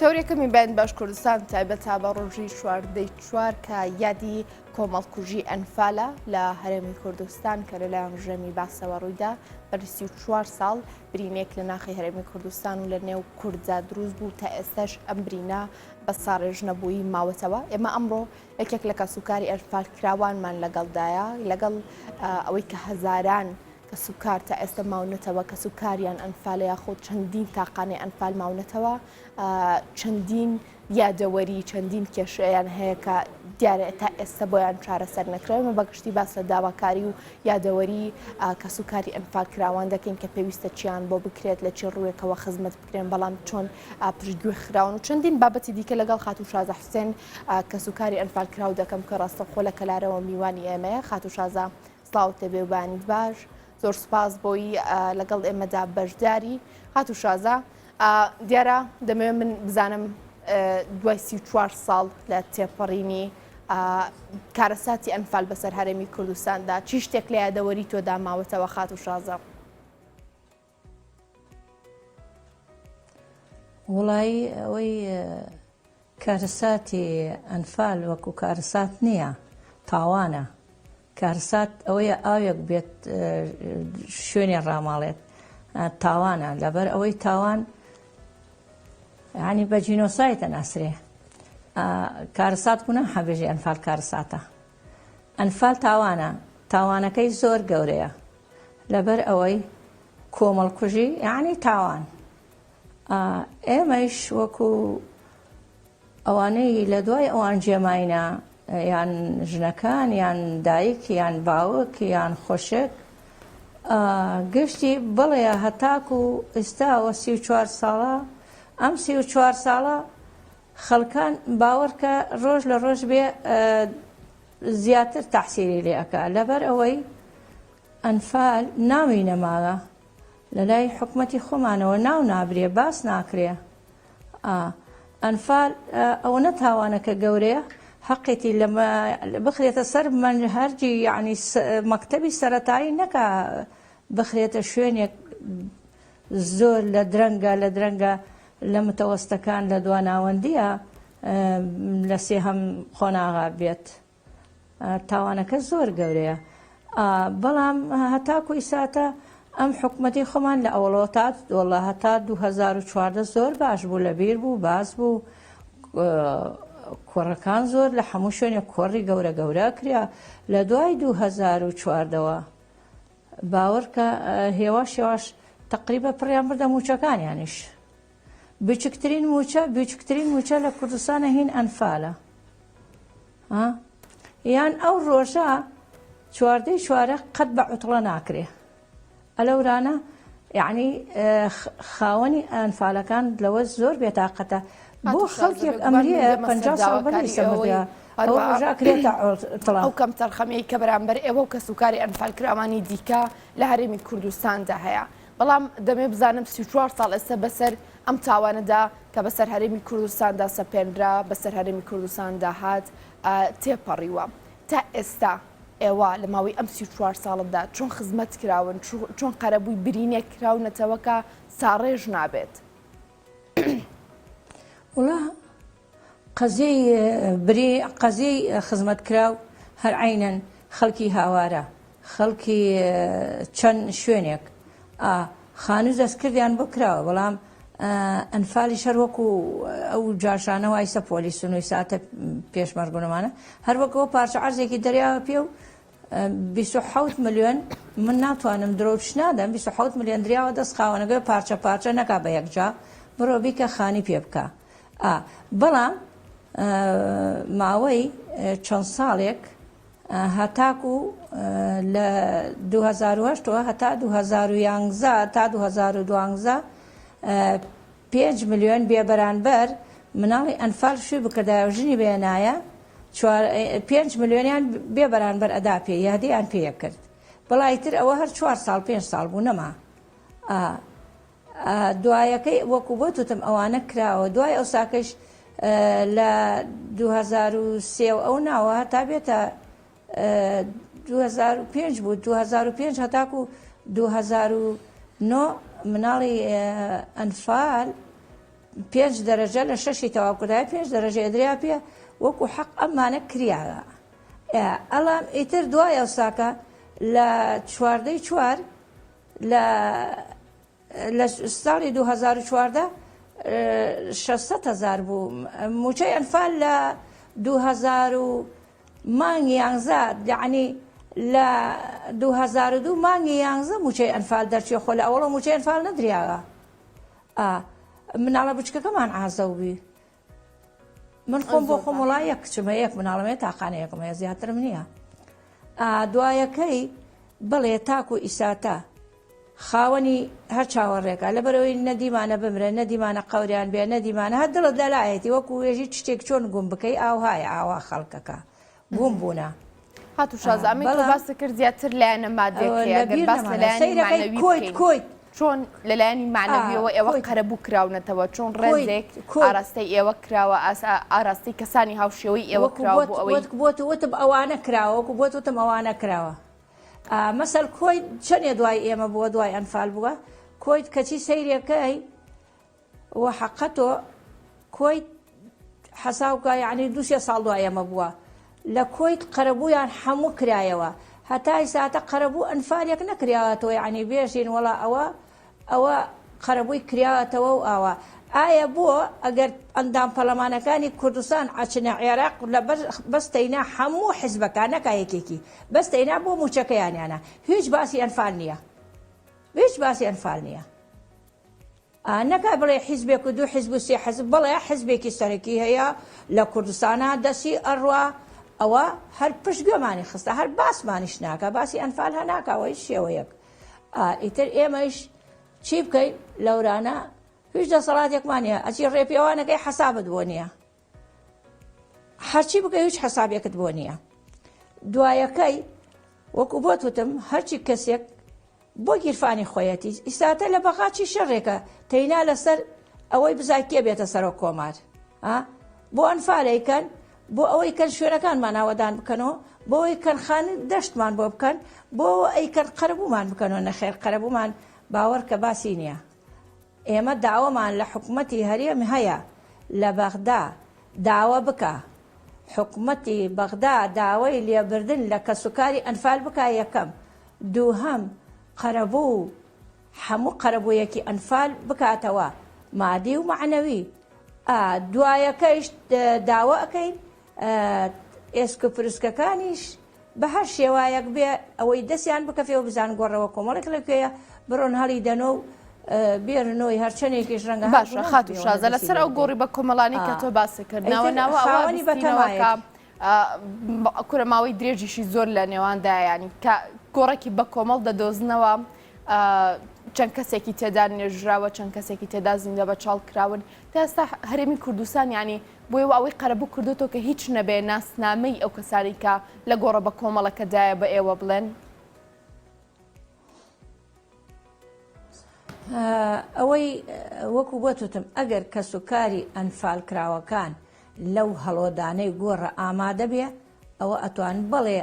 تەورێکەمی بین باش کوردستان تایبەتە بە ڕۆژی 14 کە یادی کۆمەڵکوژی ئەنفالە لە هەرێمی کوردستان کە لەلایەن ژەمی باسەوە ڕوویدا بە 24 ساڵ برینێک لە ناخی هەرێمی کوردستان و لە نێو کوردجا دروست بوو تا ئێستاش ئەم برینە بە ساڕێژ نەبووی ماوەتەوە. ئێمە ئەمڕۆ یەکێک لە کەسوکاری ئەنفال کراوانمان لەگەڵدایە لەگەڵ ئەوەی کە هەزاران کەسوکار تا ئێستا ماونەتەوە کەسوکاریان ئەنفالە یاخۆ چەندین تاقانەی ئەنفال ماونەتەوە چەندین یادەوەری چەندین کێشەیان هەیە کە دیارە تا ئێستا بۆیان چارەسەر نەکراومە بەگشتی باس لە داواکاری و یادەوەری کەسوکاری ئەنفال کراوان دەکەین کە پێویستە چیان بۆ بکرێت لە چی ڕوویەکەوە خزمەت بکرێن بەڵام چۆن پشتگوێ خراون و چەندین بابەتی دیکە لەگەڵ خاتو شازە حوسێن کەسوکاری ئەنفال کراو دەکەم کە ڕاستەخۆ لە کەلارەوە میوانی ئێمەیە. خاتو شازە سڵاوت دەبێ و بانیت باش، زۆر سپاس بۆی لەگەڵ ئێمەدا بەشداری. خاتو شازە دیارە دەمەوێت من بزانم دوای 34 ساڵ لە تێپەڕینی کارەساتی ئەنفال بەسەر هەرێمی کوردستاندا چی شتێک لە یادەوەری تۆدا ماوەتەوە خاتو شازە؟ وڵی ئەوەی کارەساتی ئەنفال وەکو کارەسات نییە، تاوانە. کارەسات ئەوەیە ئاوێک بێت شوێنی ڕاماڵێت، تاوانە. لەبەر ئەوەی تاوان ینی بە جینۆسایتە ناسرێ. کارەسات بوونە هەبێژی ئەنفال کارەساتە. ئەنفال تاوانە، تاوانەکەی زۆر گەورەیە لەبەر ئەوەی کۆمەڵکوژی یعنی تاوان. ئێمەش وەکو ئەوانەی لە دوای ئەوان جێماینە یان ژنەکان یان دایک یان باوک یان خۆشک گشتی بڵێ هەتاکو و ئێستاوە 34 ساڵە. ئەم 34 ساڵە خەڵکان باوەڕکە ڕۆژ لە ڕۆژ بێ زیاتر تەحسیری لێ ئەکا لەبەر ئەوەی ئەنفال ناوی نەماوە لە لای حکومەتی خۆمانەوە ناو نابرێ، باس ناکرێ. ئەنفال ئەوە نەتاوانەکە گەورەیە حەقێتی بخرێتە سەر هەرجی یعنی مەکتەبی سەرەتایی نەکا بخرێتە شوێنێک زۆر لە درەنگە لە متەوەستەکان لە دواناوەندیە لە سێهەم خۆناغا بێت. تاوانەکە زۆر گەورەیە. بەڵام هەتاکو ئیساتە ئەم حکومەتی خۆمان لە ئەوڵەوە وەڵا هەتا 2014 زۆر باش بوو، لەبیر بوو، باس بوو، کۆڕەکان زۆر لە هەموو شوێنێک کۆڕی گەورە کرا. لە دوای 2014ەوە باوەڕکە هێواش تقریبا پڕیان بردە موچەکانیانیش. بچکترین موچە لە کوردستانە هین ئەنفالە. یان ئەو ڕۆژە چواردەی چوارە قەت بە عوتڵە ناکرێ. ئەلەورانە یعنی خاوەنی ئەنفالەکان لەوە زۆر بێتاقەتە. بۆ خەڵکێک ئەمریە 50 ساڵ بەری سەمەدە ئەو ڕۆژە کرێتە عوتڵە. ئەو کەم تەرخەمەی کە بەرامبەر ئێوە و کەسوکاری ئەنفال کراوانی دیکە لە هەرێمی کوردستاندا هەیە. بەڵام دەمێ بزانم 34 ساڵ ئێستا بەسەر ئەم تاوانەدا کە بەسەر هەرێمی کوردستاندا سەپێنرا بەسەر هەرێمی کوردستاندا هات تێپەڕیوە. تا ئێستا ئێوە لە ماوەی ئەم 34 ساڵدا چۆن خزمەت کراون، چۆن قەرەبووی برینێک کراونەتەوە کە ساڕێژ نابێت؟ وڵا قەزەی خزمەت کراو هەر عینەن خەڵکی هاوارە، خەڵکی چەند شوێنێک خانوو دەستکردیان بۆ کراوە. بەڵام ئەنفالی شەر وەکو ئەو جاشانەوە ئایسە پۆلیس و نوویساتە پێشمەرگونەمانە هەر وەکەوە پارچە عەرزێکی دەریاوە پێ و 27 ملیۆن من ناتوانم درۆچ نادەم 27 ملیۆن دریاوە دەست خاوەنەکە پارچە نەکا بە یەکجا بڕۆ بیکە خانی پێ بکە. بەڵام ماوەی چەند ساڵێک هەتاکو لە 2008 هەتا 2011 تا 2012 5 ملیۆن بێبەرانبەر مناڵی ئەنفال شووی بکردایژنی بێنایە 5 ملیۆنیان بێبەرانبەر ئەدا پێ یادیان پێ کرد. بەڵایتر ئەوە هەر 4 ساڵ 5 ساڵ بوو نەما. دوایەکەی وەکو بۆ توتم ئەوانە کراوە. دوای ئەو ساکەش لە 2003 ئەو ناوە هەتا بێتە 2005 بوو 2005 هەتاکو 2009 مناڵی ئەنفال 5 دەرەجە لە 6 تەواوکردای 5 دەرەجە دریا پێ وەکو حەق ئەمانە کریاوە. ئەڵام ئیتر دوایە ساکە لە 4 لە ساڵی 2014 600,000 بوو. موچەی ئەنفال لە 2000 مانگی 11 یعنی لە 2002 مانگی 11 موچەی ئەنفال دەرچێ خۆ لە ئەوڵە موچەی ئەنفال نەدریاوە. مناڵە بچکەکەمان ئازەوبی من خۆم بۆ خۆم وڵای یەک کچمە یەک مناڵمێ تاقانەیەکم هەیە زیاترم نییە. دوایەکەی بڵێ تاکو ئیساتە خاوەنی هەر چاوەڕێکە لەبەرەوەی نەدیمانە بمرە نەدیمانە قەوریان بێ نەدیمانە هەر دڵت لەلایەتی وەکو وێژی شتێک چۆن گوم بکەی ئاوهایە ئاوا خەڵکەکە گوم بوونە. هاتو شازامی تۆ باس کرد زیاتر لایەنە مادێکی باس لەلایەنی کۆیت چۆن لەلایەنی معنەویەوە ئێوە قەرەبوو کراونەتەوە چۆن ڕێزێک ئاراستەی ئێوە کراوە ئاراستی کەسانی هاوشێوەی ئێوە کراوە بۆ ئەوەی وتم ئەوانە کراوە وەکو وتم ئەوانە کراوە. مەسەل کۆیت چەندێ دوای ئێمە بووە دوای ئەنفال بووە کۆیت کەچی سەیرەکەی وە حەقەتۆ کۆیت حەساوکە یعنی 2 ساڵ دوای ئێمە بووە لە کۆیت قەرەبوویان هەموو کرایەوە هەتای ساتە قەرەبوو ئەنفالێک نەکراوەتەوە یعنی بێژین وەڵا ئەوە قەرەبووی کراوەتەوە و ئاوە. ئایا بۆ ئەگەر ئەندام پەرلەمانەکانی کوردستان ئاچنە عێراق لە بەستەینا هەموو حیزبەکان نەکا یەکێکی بەستەینا بۆ موچەکەیانیانە هیچ باسی ئەنفال نییە هیچ باسی ئەنفال نییە. نەکا بڵێ حیزبێک و 2 حیزب و 3 حیزب بڵێ حیزبێکی سەرەکی هەیە لە کوردستانە دەسی ئەڕوا ئەوە هەر پشت گوێمانی خستە هەر باسمانیش ناکە باسی ئەنفال هەناکەوە هیچ شێوەیەک. ئیتر ئێمەش چی بکەین لەورانە هیچ دەسەڵاتێکمانە ئەچی ڕێپێوانەکەی حەسابت بۆ نییە هەرچی بکە هیچ حەسابێکت بۆ نییە. دوایەکەی وەکو بۆت وتم هەرچی کەسێک بۆ گیرفانی خۆیەتی ئیساتە لە بەغاچی شەڕێکە تەینا لەسەر ئەوەی بزای کێ بێتە سەرۆ کۆمار بۆ ئەنفالەیکەن بۆ ئەوەی کەن شوێنەکانمان ئاوەدان بکەنەوە بۆ ئەوەی کەنخانە دەشتمان بۆ بکەن بۆ ئەیکەن قەرەبوومان بکەنەوە نەخێر قەرەبوومان باوەڕکە باسی نییە. ئێمە داوامان لە حکوومەتی هەرێم هەیە لە بەغدا داوا بکە حکوومەتی بەغدا داوای لێبردن لە کەسوکاری ئەنفال بکە یەکەم دووهەم قەرەبوو هەموو قەرەبوویەکی ئەنفال بکاتەوە مادی و معنەوی. دوایەکەیش داوا ئەەکەین ئێسک و پرسکەکانیش بە هەر شێوایەک بێ ئەوەی دەستیان بکەفێەوە بزان گۆڕەوە کۆمەڵێک لەکوێیە بڕۆن هەڵی دەنۆ و بێرنەوەی هەرچەنێکیش ڕەنگە باشە خات و شازە لەسەر ئەو گۆڕی بە کۆمەڵانی کە تۆ باسەکردنەوە ناوە ئەوانی بەتەماکە کورە ماوەی درێژیشی زۆر لە نێواندا ینی گۆڕێکی بە کۆمەڵ دەدۆزنەوە چەند کەسێکی تێدا نێژراوە چەند کەسێکی تێدا زیندە بە چاڵ کراون تا ئێستا هەرێمی کوردستان ینی بۆی ئەوەی قەرەبوو کردوتەوە کە هیچ نەبێ ناسنامەی ئەو کەسانی کە لە گۆڕە بە کۆمەڵەکەدایە بە ئێوە بڵێن. ئەوەی وەکو بۆتوتم ئەگەر کەسوکاری ئەنفال کراوەکان لەو هەڵۆدانەی گۆڕە ئامادە بێ ئەوە ئەتوان بڵێ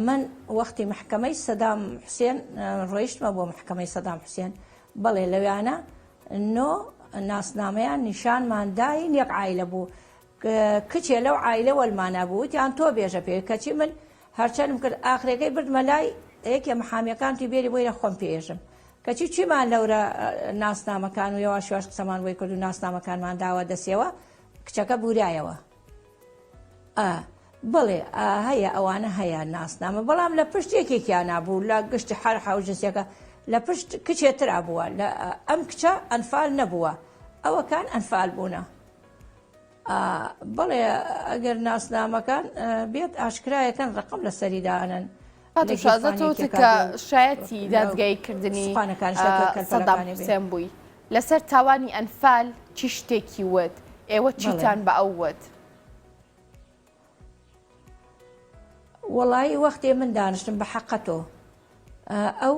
من وەختی محکەمەی سەدام حوسێن ڕۆیشتمە بۆ محکەمەی سەدام حوسێن بڵێ لەویانە نۆ ناسنامەیان نیشانمانداین یەک عایلە بوو کچێ لەو عایلە وەلمانە بوو یان تۆ بێژە پێ کەچی من هەرچەندم کرد ئاخرەکەی بردمە لای یەکێ محامیەکانتی بێری بۆی لە خۆم پێێژم کەچی چیمان لەورە ناسنامەکان و یەوە شێواش قسەمان بۆی کرد و ناسنامەکانمان داوە دەسێەوە کچەکە بورایەوە. بڵێ هەیە ئەوانە هەیە ناسنامە بەڵام لە پشت یەکێکیان نابوو لە گشتی هەر حاوجنسیەکە لە پشت کچێترا بووە لە ئەم کچە ئەنفال نەبووە ئەوەکان ئەنفال بوونە. بڵێ ئەگەر ناسنامەکان بێت ئاشکرایەکەن ڕقم لە سەریدانن. شازەتەوە کە شایەتی دادگایکردنی سەدام حوسێن بووی لەسەر تاوانی ئەنفال چی شتێکی وت ئێوە چیتان بە ئەو وت؟ وەڵی وەختێ من دانیشتم بە حەقەتۆ ئەو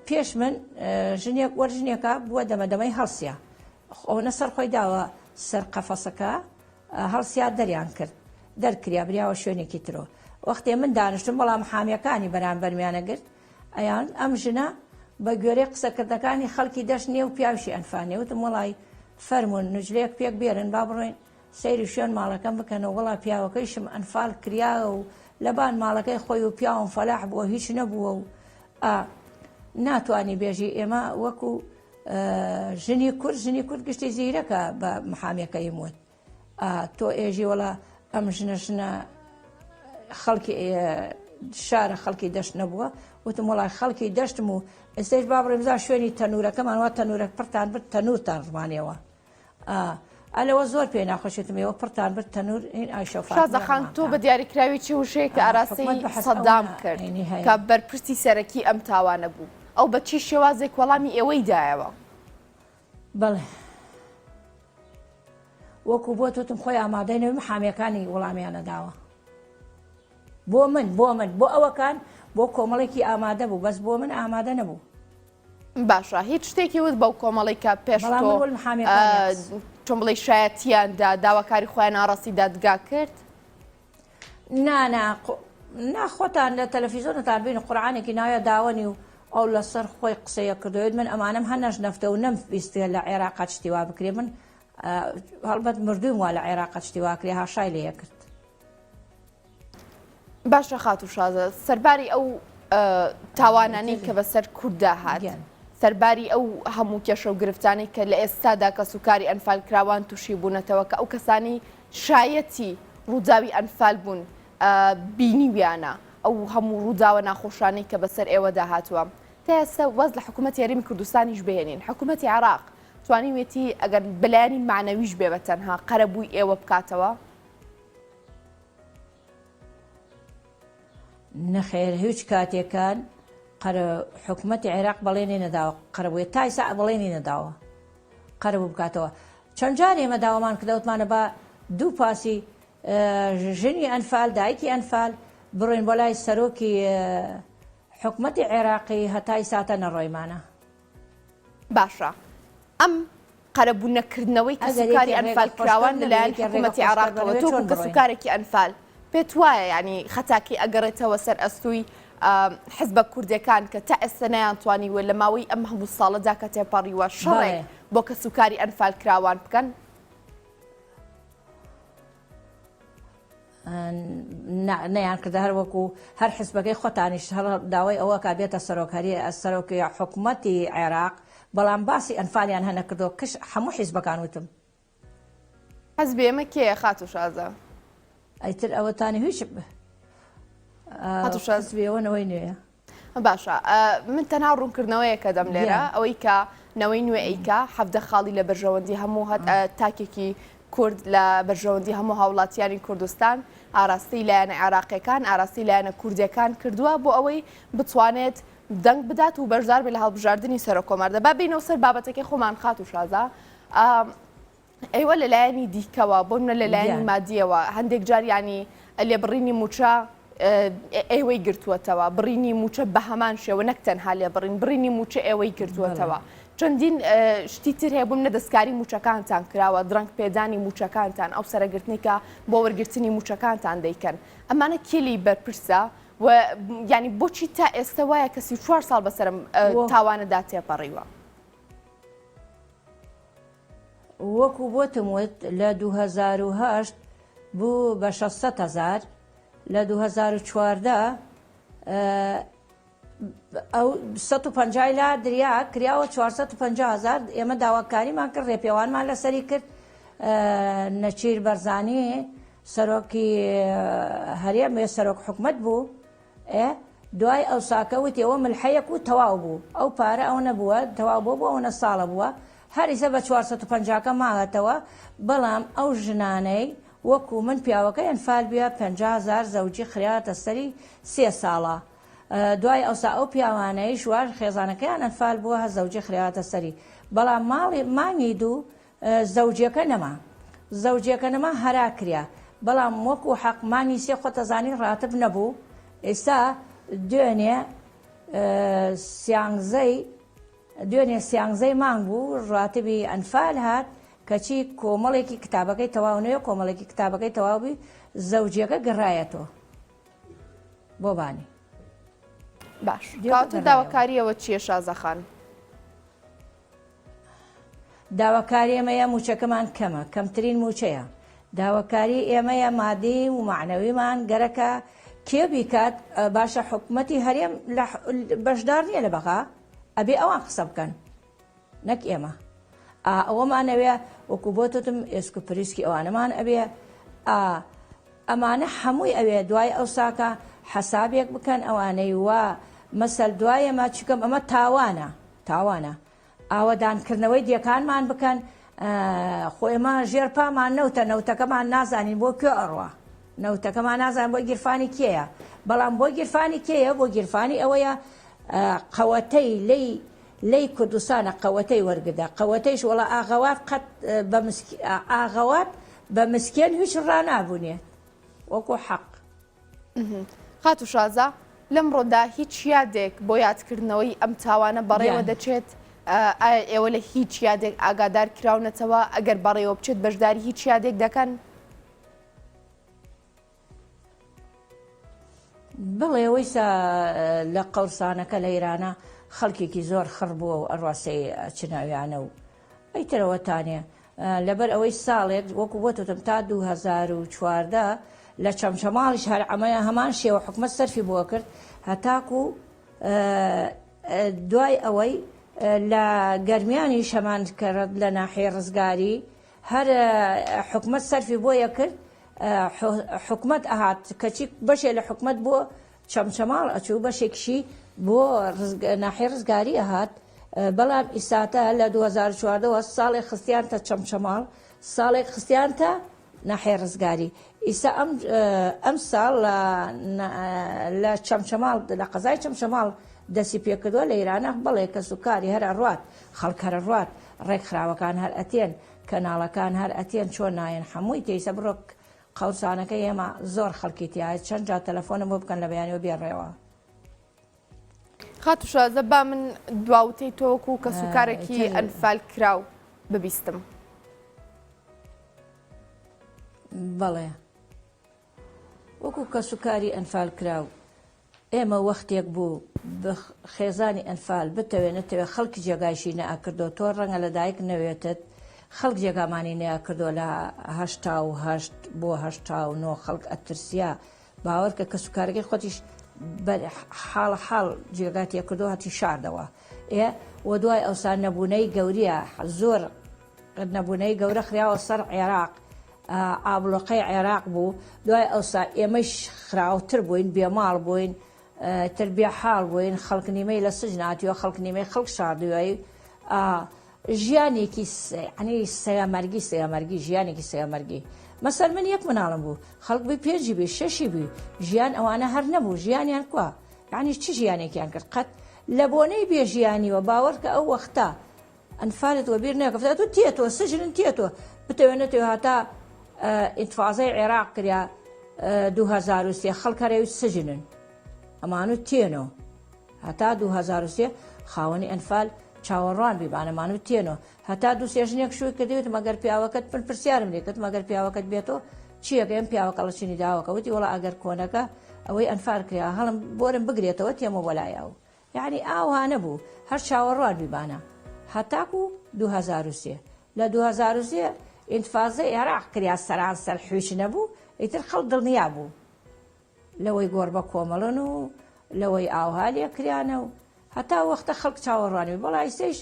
پێش من ژنێک وەرژنێکە بووە دەمەدەمەی هەڵسیا ئەوە سەر خۆی داوە سەر قەفەسەکە هەڵسیا دەریان کرد دەرکریا بریاوە شوێنێکی ترۆ وەختێ من دانیشتم بەڵام حامیەکانی بەرامبەرمیانە گرت ئەیان ئەم ژنە بە گوێرەی قسەکردەکانی خەڵکی دەشت نیە و پیاوشی ئەنفانێ وتم وڵی فەرمونون نوجلەیەک پێک بێرن با بڕۆین سەیری شوێن ماڵەکەم بکەنەوە وڵا پیاوەکەیشم ئەنفال کریاوە و لەبان ماڵەکەی خۆی و پیاوم فەلاح بووە هیچ نەبووە و ناتوانی بێژی ئێمە وەکو ژنی کورد گشتی زیرەکە بە محامەکەی وت تۆ ئێژی وڵا ئەم ژنە خەڵکی شارە خەڵکی دەشت نەبووە وتم وڵای خەڵکی دەشتم و ئێستش با بڕێمزا شوێنی تەنورەکەمان وا تەنورەک پڕتان برد تەنورتان ڕمانەوە ئەلەوە زۆر پێ ناخۆشێتم ئێوە پڕتان برد تەنور این ئایشەفا شازەخان تۆ بە دیاریکراوی وشەیە کە ئاراسی سەدام کرد کە بەرپرسی سەرەکی ئەم تاوانە بوو ئەو بە چی شێوازێک وەڵامی ئێوەی دایەوە بەڵێ وەکو بۆ توتم خۆی ئامادەینەوەی محامەکانی وەڵامیانە داوە بۆ ئەوەکان بۆ کۆمەڵێکی ئامادە بوو بەس بۆ من ئامادە نەبوو باشە هیچ شتێکی وت بەو کۆمەڵێکە پێش چۆن بڵێ شایەتیاندا داواکاری خۆیان ئاڕاستی دادگا کرد ناخۆتان لە تەلەڤیزۆنتان بین قورعانێکی ناویە داوەنی و ئەو لەسەر خۆی قسەیە کردوێت من ئەمانم هەنەش نەفتە و نەمویستە لە عێراقا شتی وا بکرێ من هەڵبەت مردوم وا لە عێراقا شتی واکرێ هاشای لێیە کرد باشە خاتو شازە سەرباری ئەو تاوانانی کە بەسەر کووردا هات سەرباری ئەو هەموو کێشە و گرفتانەی کە لە ئێستادا کە سوکاری ئەنفال کراوان تووشی بوونەتەوە کە ئەو کەسانی شایەتی ڕووداوی ئەنفال بوون بینیویانە ئەو هەموو ڕووداوە ناخۆشانەی کە بەسەر ئێوەدا هاتووە تا ئێستا وەز لە حکوومەتی یاریمی کوردستانیش بهێنین حکوومەتی عێراق توانیوێتی ئەگەر بەلایانی معنەویش بێ بە تەنها قەرەبووی ئێوە بکاتەوە نەخێر هیچ کاتێکان حکوومەتی عێراق بەڵێنی نەداوە قەرەبووی تا ئێستا بەڵێنی نەداوە قەرەبوو بکاتەوە چەند جار ئێمە داوامان کردەوتمانە بە دوو پاسی ژنی ئەنفال دایکی ئەنفال بڕۆین بۆ لای سەرۆکی حکوومەتی عێراقی هەتای ساتە نەڕۆیمانە باشە ئەم قەرەبوو نەکردنەوەی کە سوکاری ئەنفال کراوان لەلایەن حکوومەتی عێراقەوە تۆ کە سوکارێکی ئەنفال پێت وایە ینی خەتاکی ئەگەڕێتەوە سەر ئەستووی حزبە کوردەکان کە تا ئێستا نەیانتوانیوە لە ماوەی ئەم هەموو ساڵەدا کە تێپەڕیوە شەڕێک بۆ کە سوکاری ئەنفال کراوان بکەن نەیان کردە هەر وەکو هەر حزبەکەی خۆتانیش هەر داوای ئەوە کا بێتە سەرۆکی حکوومەتی عێراق بەڵام باسی ئەنفالیان هەنە کردەوە کەش هەموو حیزبەکان وتم حەزبی ئێمە کێیە خاتو شازە ئەیتر ئەوەتانی هیچ حەزبیەوەنەوەی نوێیە باشە من تەنها ڕوونکردنەوەیە کە دەم لێرە ئەوەی کە نەوەی نوێ ئەیکا هەفتە خاڵی لە بەرژەوەندی هەموو تاکێکی کورد لە بەرژەوەندی هەموو هاوڵاتیانی کوردستان ئاراستی لایەنە عێراقیەکان ئاراستی لایەنە کوردیەکان کردووە بۆ ئەوەی بتوانێت دەنگ بدات و بەشدار بێ لە هەڵبژاردننی سەرۆکۆمەردە با بینەوە سەر بابەتەکەی خۆمان خات و شازە ئەیوە لەلایەنی دیکەوە بۆ منە لەلایەنی مادیەوە هەندێک جاریانی لێبڕینی موچە ئێوەی گرتووەتەوە بڕینی موچە بە هەمان شێوە نەک تەنها لێبڕین بڕینی موچە ئێوەی گرتووەتەوە چەندین شتی تر هەیە بووم نە دەستکاری موچەکانتان کراوە درەنگ پێدانی موچەکانتان ئەو سەرگرتنێکە بۆ وەرگرتنی موچەکانتان دەیکەن ئەمانە کێلی بەرپرسە و ینی بۆچی تا ئێستا وایە کەسی 4 ساڵ بەسەرم تاوانەدا تێپەڕیوە وەکو بۆتم وت لە 2008 بوو بە 600,000 لە 2014 ئەو 150 لا دریا کراوە 450,000 ئێمە داواکاریمان کرد ڕێپێوانمان لەسەری کرد نەچیر بەرزانی سەرۆکی هەرێم سەرۆک حکومت بوو دوای ئەو ساکەوت ئێوە ملحەیەک و تەواو بوو ئەو پارە ئەو نەبووە تەواو بوو بۆ ئەوە ساڵە بووە هەریسە بە 450کە ماوەتەوە بەڵام ئەو ژنانەی وەکو من پیاوەکەی ئەنفال بێ 50,000 زەوجی خریاتە سەری 3 ساڵە دوای ئەوسا ئەو پیاوانەی شوار خێزانەکەیان ئەنفال بووە هە زەوجی خریاتە سەری بەڵام ماڵی مانگی دوو زەوجەکە نەما هەرا کریا بەڵام وەکو حەق مانگی سێ خۆتەزانی ڕاتب نەبوو ئێستا دوێنێ سیانزەی مانگ بوو ڕاتبی ئەنفال هات کەچی کۆمەڵێکی کتابەکەی تەواو نوێ کۆمەڵێکی کتابەکەی تەواوبی زەوجەکە گەڕایەتەوە بۆ بانی باش کاتە داواکاریەوە چییە شازەخان داواکاری ئێمەیە موچەکەمان کەمە کەمترین موچەیە داواکاری ئێمەیە مادی و معنەویمان گەرەکە کێ بیکات باشە حکوومەتی هەرێم بەشدار نییە لە بەغا ئەبێ ئەوان قسە بکەن نەک ئێمە ئەوەمانەوێ وەکو بۆ تۆتم ئێسک و پریسکی ئەوانەمان ئەبێ ئەمانە هەمووی ئەوێ دوای ئەو ساکە حەسابێک بکەن ئەوانەی وا مەسەل دوایەمە چکەم ئەمە تاوانە ئاوەدانکردنەوەی دیەکانمان بکەن خۆیمە ژێر پامان نەوتەکەمان نازانین بۆ کوێ ئەڕوا نەوتەکەمان نازان بۆ گیرفانی کێیە بەڵام بۆ گیرفانی کێیە بۆ گیرفانی ئەوەیە قەوەتەی لی کوردستانە قەوەتەی وەرگدا قەوەتەیش وڵا ئاغەوات قەت ئاغەوات بە مسکێن هیچ ڕانابوونێ وەکو حەق خاتو شازە لەمڕۆدا هیچ یادێک بۆ یادکردنەوەی ئەم تاوانە بەڕێوە دەچێت ئایا ئێوە لە هیچ یادێک ئاگادار کراونەتەوە ئەگەر بەڕێوە بچێت بەشداری هیچ یادێک دەکەن بڵێ وەیسا لە قەورسانەکە لە ئێرانە خەڵکێکی زۆر خڕ بووە و ئەڕواستەی چناویانە و ئەیترەوەتانێ لەبەر ئەوەی ساڵێک وەکو بۆ تۆتم تا 2014 لە چەمچەماڵیش هەر ئەمەیە هەمان شێوە حکومەت سەرفی بۆ کرد هەتاکو دوای ئەوەی لە گەرمیانی شەمان کرد لە ناحیە ڕزگاری هەر حکومەت سەرفی بۆیە کرد حکومەت ئەهات کەچی بەشێ لە حکومەت بۆ چەمچەماڵ ئەچوو بەشێکشی بۆ ناحیە ڕزگاری ئەهات بەڵام ئیساتە لە 2014 ساڵێک خستیانتە چەمچەماڵ ساڵێک خستیانتە ناحیە ڕزگاری ئیسا ئەم ساڵ لە چەمچەماڵ لە قەزای چەمچەماڵ دەسی پێکردووە لە ئێرانە بەڵێ کە سوکاری هەر ئەڕوات خەڵکەرە ڕوات ڕێکخراوەکان هەر ئەتێن کەناڵەکان هەر ئەتێن چۆن نایەن هەمووی تێیسە بڕۆک قەورسانەکە ئێمە زۆر خەڵکی تایە چەند جا تەلەفۆنم بۆ بکەن لە بەیانەوە بێڕێەوە خاتو شازە با من دواوتەی تۆکو کە سوکارێکی ئەنفال کراو ببیستم بەڵێ وەکو کە سوکاری ئەنفال کراو ئێمە وەختێک بوو بە خێزانی ئەنفال بتەوێنێتەوێ خەڵکی جێگایشی نەئەکردو تۆ ڕەنگە لە دایک نەوێتت خەڵک جێگامانی نەیەکردو لە 1970 بۆ 1970 خەڵک ئەترسیا باوەڕکە کە سوکارەکەی خۆتیش حاڵە حاڵ جێگاتی کردو هەتی شاردەوە وە دوای ئەوسان نەبوونەی گەوریە زۆر نەبوونەی گەورە خراوە سەر عێراق ئابلۆقەی عێراق بوو دوای ئەوسا ئێمەش خراوتر بووین بێماڵ بووین تربیە حاڵ بووین خەڵک نیمەی لە سجناتیوە خەڵک نیمەی خەڵک شاردوایی ژیانێکی سەیامەرگی ژیانێکی سەیامەرگی مەسەر من یەک مناڵم بوو خەڵک بی پێنجی بی شەشی بی ژیان ئەوانە هەر نەبوو ژیانیان کووە یعنی چی ژیانێکیان کرد قەت لە بۆنەی بێژیانیوە باوەڕکە ئەو وەختە ئەنفالت وە بیر نەکەفتە تو تێتەوە سجنن تێتەوە بتەوێنێتەوە هاتا ئینتفازەی عێراق کریا 2003 خەڵکەرەوی سجنن ئەمانوت تێنەوە هەتا 2003 خاوەنی ئەنفال چاوەڕوان بیبانەمانوت تێنەوە هەتا دووسێژنێک شووی کردوێت مەگەر پیاوەکەت پرسیارم لێکرد مەگەر پیاوەکەت بێتەوە چیەکەم پیاوەکە لە چینی داوەکە وتی وڵا ئەگەر کۆنەکە ئەوەی ئەنفال کریا هەڵم بۆرم بگرێتەوە تێمە وەلایەوە یعنی ئاوانە بوو هەر چاوەڕوان بیبانە هەتاکو 2003 لە 2003 ئینتفازەی عێراق کریا سەرانسەر حویش نەبوو ئیتر خەڵک دڵنیا بوو لەوەی گۆڕ بە کۆمەڵن و لەوەی ئاوها لێ کریانە و هەتا وەختە خەڵک چاوەڕوانی بەڵا ئیسەیش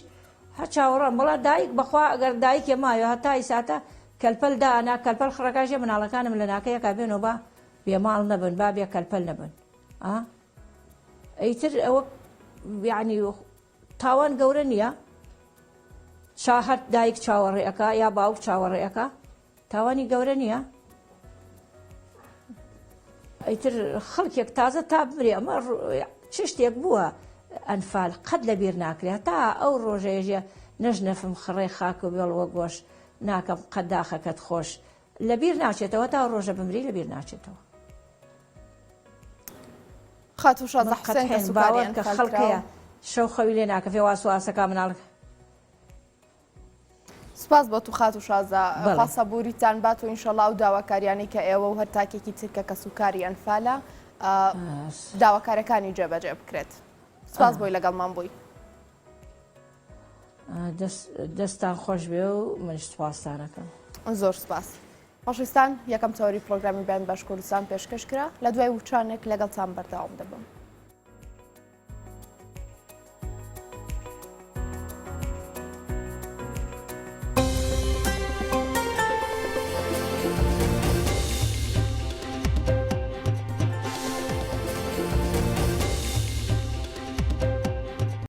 هەر چاوەڕوان بەڵا دایک بەخوا ئەگەر دایکێ مایە هەتا ئیساتە کەلپەل دانا کەلپەل خڕەکاشێ مناڵەکانم لە ناکەیەکا بێنەوە با بێماڵ نەبن با بێ کەلپەل نەبن ئەیتر ئەوە یعنی تاوان گەورە نییە شاهەت دایک چاوەڕێەکە یا باوک چاوەڕێەکە تاوانی گەورە نییە ئەیتر خەڵکێک تازە تا بمرێ ئەمە چ شتێک بووە ئەنفال قەت لە بیر ناکرێت تا ئەو ڕۆژەیەژێ نەژنەفم خڕێ خاک و بێڵوە گۆش ناکەم قەت داخەکەت خۆش لە بیر ناچێتەوە تا ڕۆژە بمری لە بیر ناچێتەوە خاتو شازە حسێن کە سوکاری کە خەڵکەیە شەو خەوی لێ ناکە فێ واسواسەکە مناڵ سپاس بۆ تو خاتو شازە خاسەبووریتان بات و ئینشەڵا و داواکاریانی کە ئێوە و هەرتاکێکی ترکە کە سوکاری ئەنفالە داواکارەکانی جێبەجێ بکرێت سپاس بۆی لەگەڵمان بووی دەستان خۆش بێ و منش سوپاسانەکەم. زۆر سپاس. خۆشەویستان یەکەم تەوەری پرۆگرامی بیان باش کوردستان پێشکەشکرا لە دوای وچانێک لەگەڵتان بەردەوام دەبم.